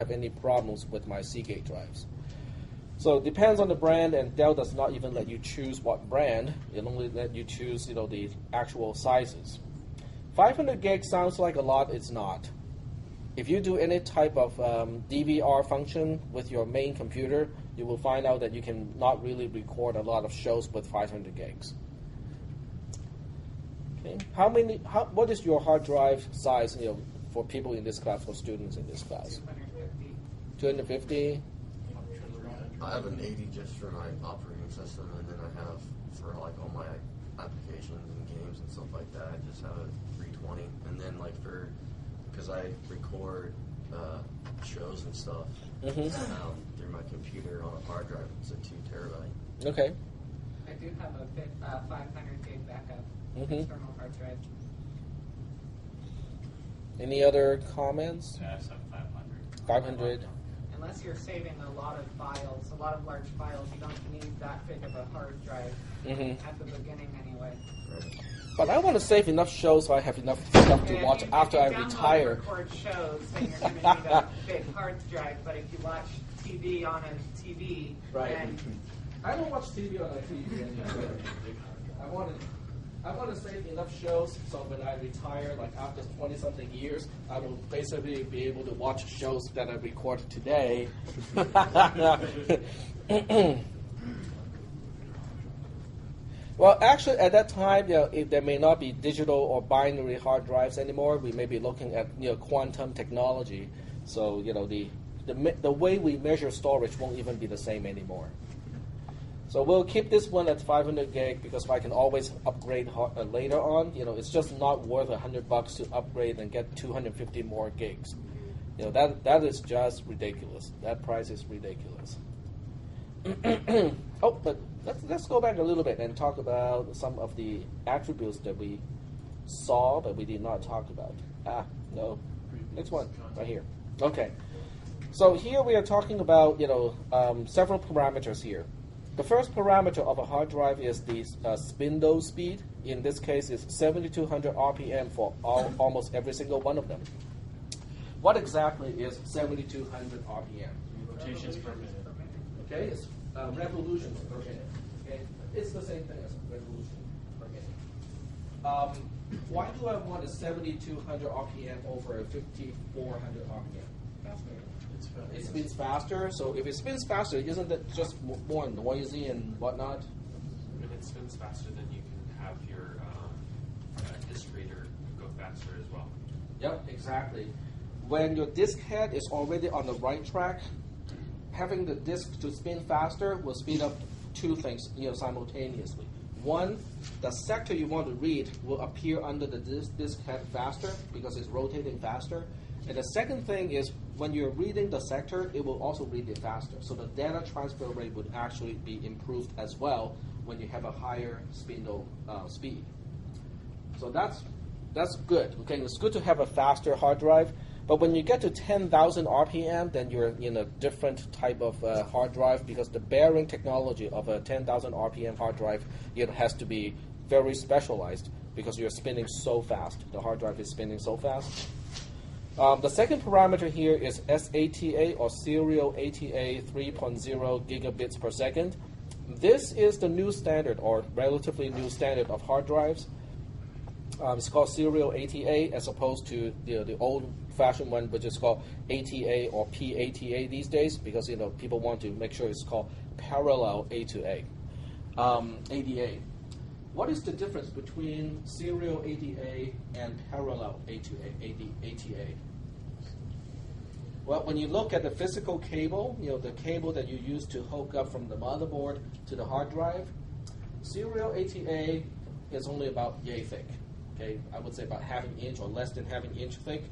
have any problems with my Seagate drives. So it depends on the brand, and Dell does not even let you choose what brand. It only let you choose, the actual sizes. 500 gig sounds like a lot. It's not. If you do any type of DVR function with your main computer, you will find out that you can not really record a lot of shows with 500 gigs. Okay. What is your hard drive size? For people in this class, for students in this class. 250. I have an 80 just for my operating system, and then I have for like all my applications and games and stuff like that. I just have a 320, and then because I record shows and stuff through my computer on a hard drive. It's a 2 terabyte. Okay. I do have a 500 gig backup external hard drive. Any other comments? Yeah, I just have 500. 500. Unless you're saving a lot of large files, you don't need that big of a hard drive at the beginning anyway. But I want to save enough shows so I have enough stuff to watch after I retire. Record shows, then you're going to need a big hard drive. But if you watch TV on a TV, then I don't watch TV on a TV anymore. I want to save enough shows so when I retire, like after 20-something years, I will basically be able to watch shows that I record today. Well, actually, at that time, there may not be digital or binary hard drives anymore. We may be looking at quantum technology. So the way we measure storage won't even be the same anymore. So we'll keep this one at 500 gig because I can always upgrade later on. It's just not worth $100 to upgrade and get 250 more gigs. That is just ridiculous. That price is ridiculous. But let's go back a little bit and talk about some of the attributes that we saw but we did not talk about. No. Next one, right here. Okay. So here we are talking about several parameters here. The first parameter of a hard drive is the spindle speed. In this case, it's 7,200 RPM for almost every single one of them. What exactly is 7,200 RPM? Rotations per minute. Okay, it's revolutions per minute. Okay, it's the same thing as revolution per minute. Why do I want a 7,200 RPM over a 5,400 RPM? It spins faster, so if it spins faster, isn't it just more noisy and whatnot? If it spins faster, then you can have your disk reader go faster as well. Yep, exactly. When your disk head is already on the right track, having the disk to spin faster will speed up two things simultaneously. One, the sector you want to read will appear under the disk head faster because it's rotating faster. And the second thing is when you're reading the sector, it will also read it faster. So the data transfer rate would actually be improved as well when you have a higher spindle speed. So that's good. Okay, it's good to have a faster hard drive. But when you get to 10,000 RPM, then you're in a different type of hard drive because the bearing technology of a 10,000 RPM hard drive has to be very specialized because you're spinning so fast. The hard drive is spinning so fast. The second parameter here is SATA or serial ATA 3.0 gigabits per second. This is the new standard or relatively new standard of hard drives. It's called serial ATA as opposed to the old-fashioned one, which is called ATA or PATA these days because people want to make sure it's called parallel A to A, ADA. What is the difference between serial ATA and parallel A to A, ATA? Well, when you look at the physical cable, the cable that you use to hook up from the motherboard to the hard drive, serial ATA is only about yay thick. Okay, I would say about half an inch or less than half an inch thick.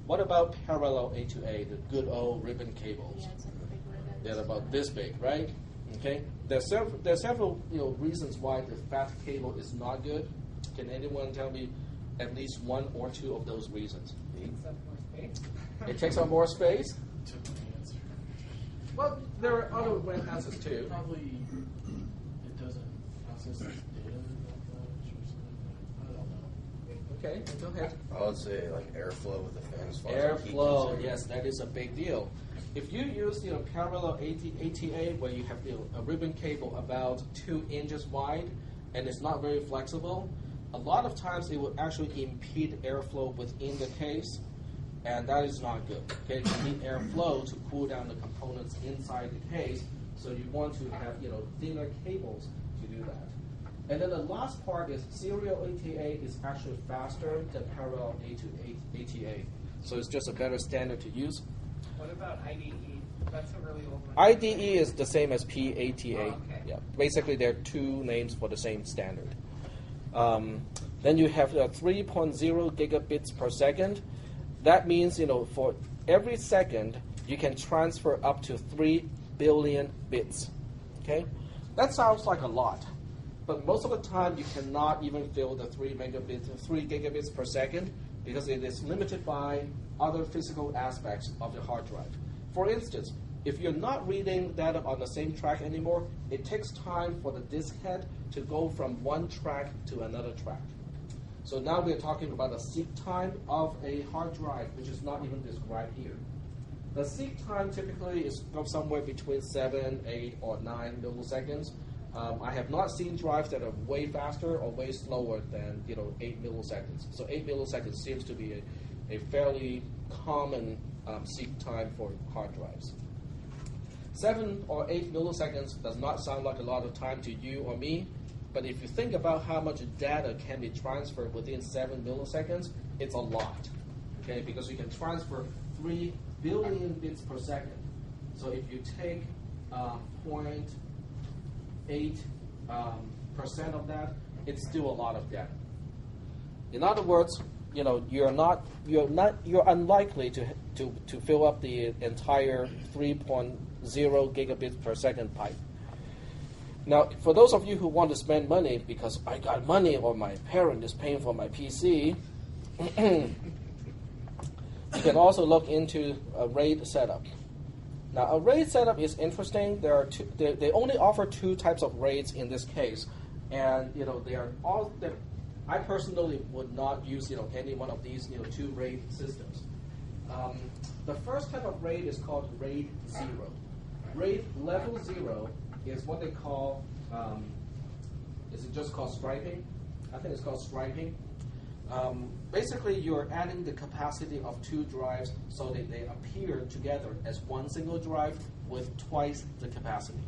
What about parallel A to A, the good old ribbon cables? Yeah, it's like a big ribbon. They're about this big, right? Okay. There's several reasons why the fat cable is not good. Can anyone tell me at least one or two of those reasons? It takes up more space. It takes up more space. Took my answer. Well, there are other answers too. Probably it doesn't process data that much or something. I don't know. Okay, go ahead. I would say like airflow with the fans. Airflow, yes, that is a big deal. if you use parallel ATA where you have a ribbon cable about 2 inches wide and it's not very flexible, a lot of times it will actually impede airflow within the case, and that is not good. Okay, you need airflow to cool down the components inside the case, so you want to have thinner cables to do that. And then the last part is serial ATA is actually faster than parallel ATA, so it's just a better standard to use. What about IDE? That's a really old one. IDE is the same as PATA. Oh, okay. Yeah, basically they're 2 names for the same standard. Then you have 3.0 gigabits per second. That means for every second you can transfer up to 3 billion bits. Okay, that sounds like a lot, but most of the time you cannot even fill the 3 gigabits per second because it is limited by other physical aspects of the hard drive. For instance, if you're not reading data on the same track anymore, it takes time for the disk head to go from one track to another track. So now we're talking about the seek time of a hard drive, which is not even described here. The seek time typically is somewhere between 7, 8, or 9 milliseconds. I have not seen drives that are way faster or way slower than 8 milliseconds. So 8 milliseconds seems to be a fairly common seek time for hard drives. 7 or 8 milliseconds does not sound like a lot of time to you or me, but if you think about how much data can be transferred within 7 milliseconds, it's a lot, okay? Because you can transfer 3 billion bits per second. So if you take 0.8% of that, it's still a lot of data. In other words, you're unlikely to fill up the entire 3.0 gigabits per second pipe. Now, for those of you who want to spend money because I got money or my parent is paying for my PC, you can also look into a RAID setup. Now, a RAID setup is interesting. There are they only offer 2 types of RAIDs in this case, and they are all. I personally would not use any one of these 2 RAID systems. The first type of RAID is called RAID 0. RAID level 0 is what they call, is it just called striping? I think it's called striping. Basically, you're adding the capacity of 2 drives so that they appear together as one single drive with twice the capacity.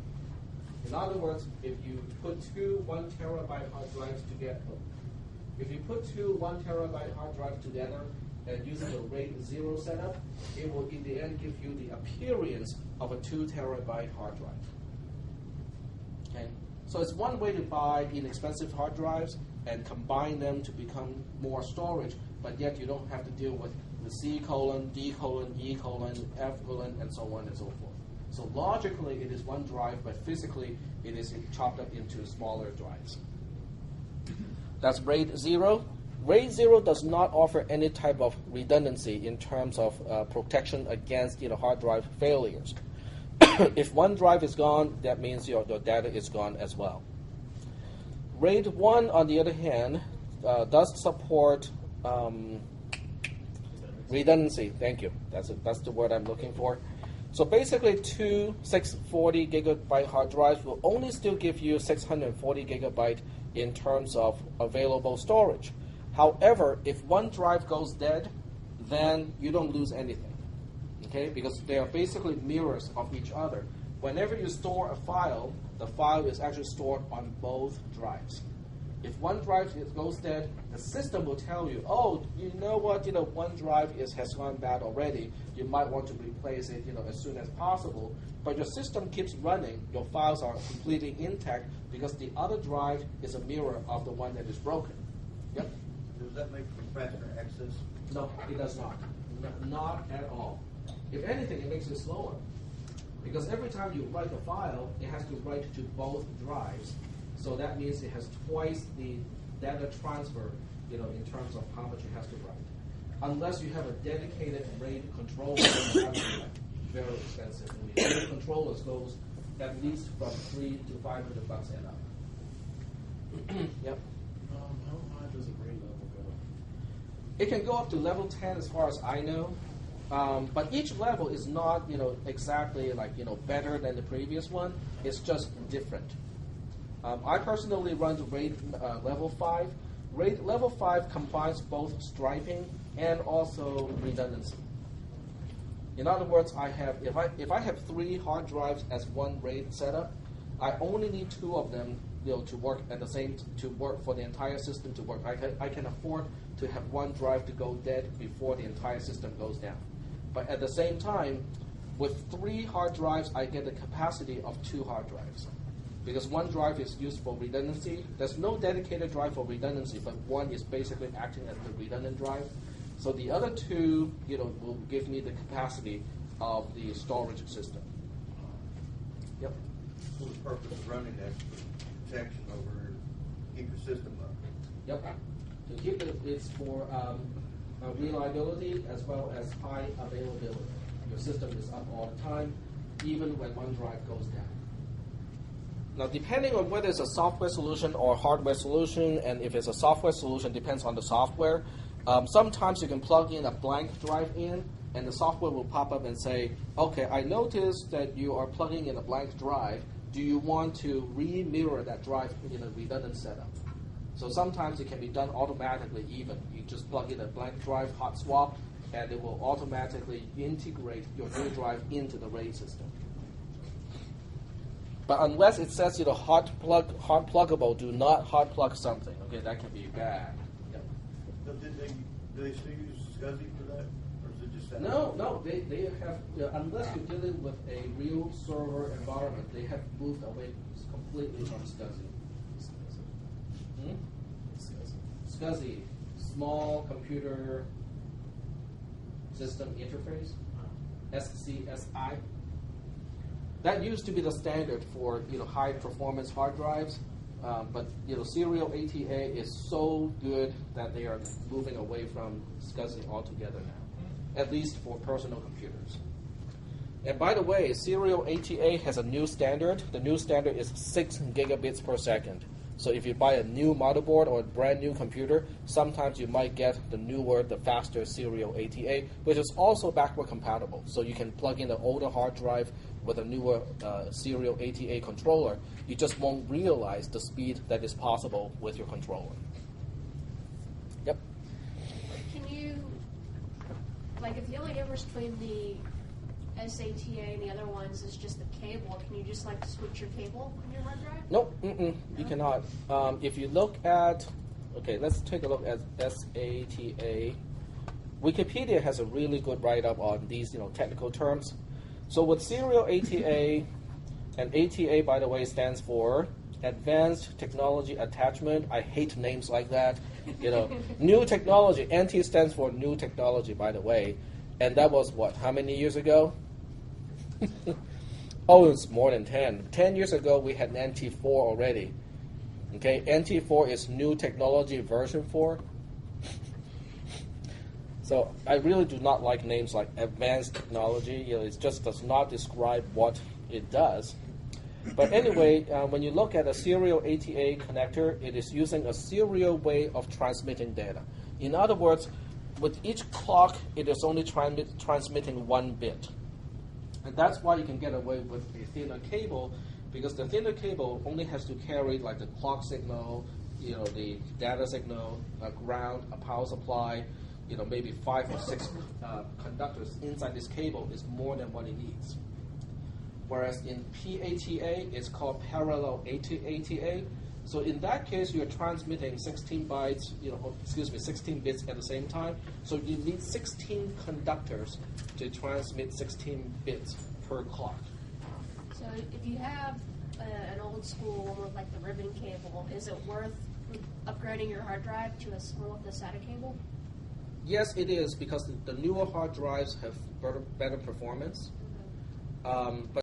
In other words, if you put 2 1 terabyte hard drives together, and using the RAID 0 setup, it will in the end give you the appearance of a 2 terabyte hard drive. Okay, so it's one way to buy inexpensive hard drives and combine them to become more storage, but yet you don't have to deal with the C colon, D colon, E colon, F colon, and so on and so forth. So logically, it is one drive, but physically, it is chopped up into smaller drives. That's RAID 0. RAID 0 does not offer any type of redundancy in terms of protection against hard drive failures. If one drive is gone, that means your data is gone as well. RAID 1, on the other hand, does support redundancy. Thank you. That's the word I'm looking for. So basically, 2 640 gigabyte hard drives will only still give you 640 gigabyte in terms of available storage. However, if one drive goes dead, then you don't lose anything, okay? Because they are basically mirrors of each other. Whenever you store a file, the file is actually stored on both drives. If one drive goes dead, the system will tell you, oh, you know what, one drive has gone bad already. You might want to replace it, as soon as possible. But your system keeps running. Your files are completely intact because the other drive is a mirror of the one that is broken. Yep. Does that make for faster access? No, it does not. Not at all. If anything, it makes it slower. Because every time you write a file, it has to write to both drives. So that means it has twice the data transfer, in terms of how much it has to write. Unless you have a dedicated RAID controller, that's very expensive. And the RAID controllers goes at least from $300 to $500 and up. Yep. How high does a RAID level go? It can go up to level 10 as far as I know. But each level is not, exactly like, better than the previous one. It's just different. I personally run the RAID level 5. RAID level 5 combines both striping and also redundancy. In other words, if I have 3 hard drives as one RAID setup, I only need 2 of them, to work at the same to work for the entire system to work. I can afford to have one drive to go dead before the entire system goes down. But at the same time, with 3 hard drives, I get the capacity of 2 hard drives. Because one drive is used for redundancy. There's no dedicated drive for redundancy, but one is basically acting as the redundant drive. So the other 2, will give me the capacity of the storage system. Yep. For the purpose of running that protection over, keep the system up. Yep. To keep it's for reliability as well as high availability. Your system is up all the time, even when one drive goes down. Now, depending on whether it's a software solution or hardware solution, and if it's a software solution, depends on the software. Sometimes you can plug in a blank drive in, and the software will pop up and say, okay, I noticed that you are plugging in a blank drive. Do you want to re-mirror that drive in a redundant setup? So sometimes it can be done automatically even. You just plug in a blank drive, hot swap, and it will automatically integrate your new drive into the RAID system. But unless it says, hot pluggable, do not hot plug something. Okay, that can be bad. Yep. So do they still use SCSI for that? Or is it just that? No, they have, unless you're dealing with a real server environment, they have moved away completely from SCSI. SCSI, Small Computer System Interface, SCSI. That used to be the standard for high performance hard drives, but serial ATA is so good that they are moving away from SCSI altogether now, at least for personal computers. And by the way, serial ATA has a new standard. The new standard is 6 gigabits per second. So if you buy a new motherboard or a brand new computer, sometimes you might get the faster serial ATA, which is also backward compatible. So you can plug in an older hard drive with a newer serial ATA controller. You just won't realize the speed that is possible with your controller. Yep. Can you, if the only difference between the SATA and the other ones is just the cable, can you just switch your cable on your hard drive? Nope, you cannot. If you look at, let's take a look at SATA. Wikipedia has a really good write-up on these, technical terms. So with serial ATA, and ATA, by the way, stands for Advanced Technology Attachment. I hate names like that. New technology. NT stands for New Technology, by the way. And that was how many years ago? Oh, it's more than 10. 10 years ago, we had an NT4 already. Okay, NT4 is New Technology version 4. So I really do not like names like advanced technology. It just does not describe what it does. But anyway, when you look at a serial ATA connector, it is using a serial way of transmitting data. In other words, with each clock, it is only transmitting 1 bit. And that's why you can get away with a thinner cable, because the thinner cable only has to carry the clock signal, the data signal, a ground, a power supply, maybe 5 or 6 conductors inside this cable is more than what it needs. Whereas in PATA, it's called parallel ATA. So in that case, you're transmitting 16 bytes, 16 bits at the same time. So you need 16 conductors to transmit 16 bits per clock. So if you have an old school one with the ribbon cable, is it worth upgrading your hard drive to a one with a SATA cable? Yes, it is, because the newer hard drives have better performance. But